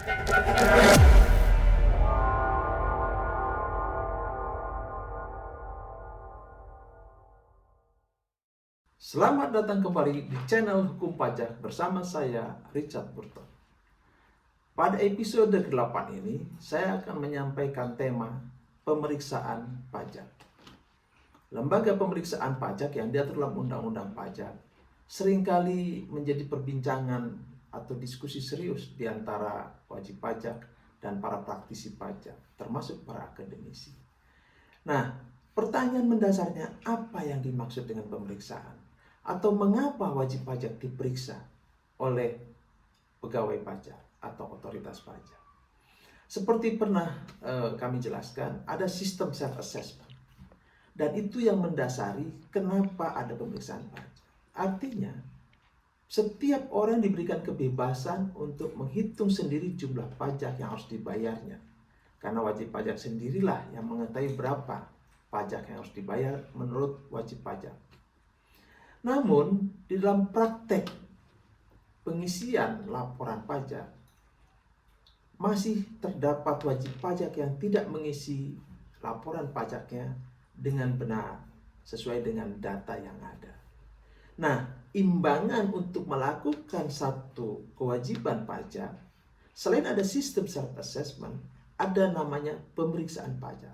Selamat datang kembali di channel Hukum Pajak bersama saya, Richard Burton. Pada episode ke-8 ini, saya akan menyampaikan tema pemeriksaan pajak. Lembaga pemeriksaan pajak yang diatur dalam Undang-Undang Pajak seringkali menjadi perbincangan atau diskusi serius di antara wajib pajak dan para praktisi pajak, termasuk para akademisi. Nah, pertanyaan mendasarnya, apa yang dimaksud dengan pemeriksaan? Atau mengapa wajib pajak diperiksa oleh pegawai pajak atau otoritas pajak? Seperti pernah kami jelaskan, ada sistem self-assessment. Dan itu yang mendasari kenapa ada pemeriksaan pajak. Artinya, setiap orang diberikan kebebasan untuk menghitung sendiri jumlah pajak yang harus dibayarnya. Karena wajib pajak sendirilah yang mengetahui berapa pajak yang harus dibayar menurut wajib pajak. Namun, di dalam praktek pengisian laporan pajak, masih terdapat wajib pajak yang tidak mengisi laporan pajaknya dengan benar, sesuai dengan data yang ada. Nah, imbangan untuk melakukan satu kewajiban pajak, selain ada sistem self-assessment, ada namanya pemeriksaan pajak.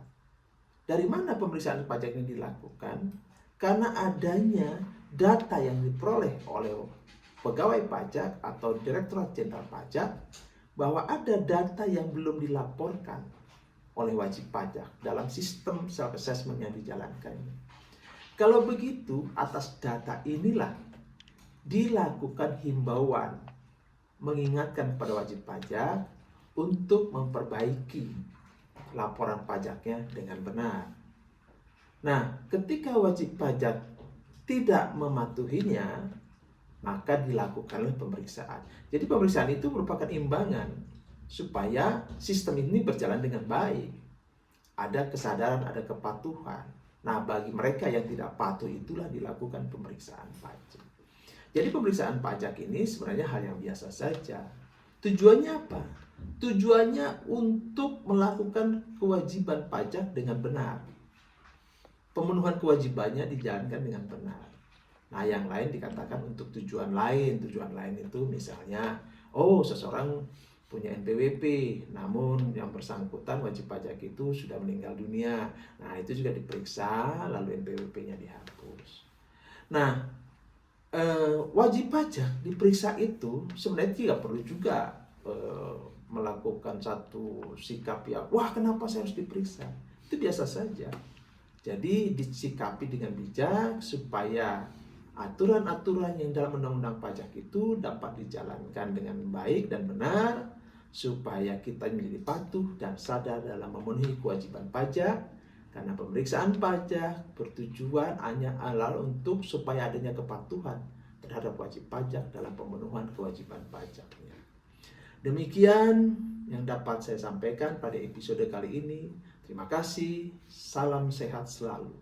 Dari mana pemeriksaan pajak ini dilakukan? Karena adanya data yang diperoleh oleh pegawai pajak atau Direktorat Jenderal Pajak bahwa ada data yang belum dilaporkan oleh wajib pajak dalam sistem self-assessment yang dijalankan. Kalau begitu, atas data inilah dilakukan himbauan mengingatkan kepada wajib pajak untuk memperbaiki laporan pajaknya dengan benar. Nah, ketika wajib pajak tidak mematuhinya, maka dilakukanlah pemeriksaan. Jadi pemeriksaan itu merupakan imbangan supaya sistem ini berjalan dengan baik. Ada kesadaran, ada kepatuhan. Nah, bagi mereka yang tidak patuh itulah dilakukan pemeriksaan pajak. Jadi pemeriksaan pajak ini sebenarnya hal yang biasa saja. Tujuannya apa? Tujuannya untuk melakukan kewajiban pajak dengan benar. Pemenuhan kewajibannya dijalankan dengan benar. Nah, yang lain dikatakan untuk tujuan lain. Tujuan lain itu misalnya, seseorang punya NPWP, namun yang bersangkutan wajib pajak itu sudah meninggal dunia. Nah, itu juga diperiksa, lalu NPWP-nya dihapus. Nah, wajib pajak diperiksa itu sebenarnya tidak perlu juga melakukan satu sikap ya, wah kenapa saya harus diperiksa? Itu biasa saja. Jadi disikapi dengan bijak supaya aturan-aturan yang dalam undang-undang pajak itu dapat dijalankan dengan baik dan benar, supaya kita menjadi patuh dan sadar dalam memenuhi kewajiban pajak. Karena pemeriksaan pajak bertujuan hanya untuk supaya adanya kepatuhan terhadap wajib pajak dalam pemenuhan kewajiban pajaknya. Demikian yang dapat saya sampaikan pada episode kali ini. Terima kasih, salam sehat selalu.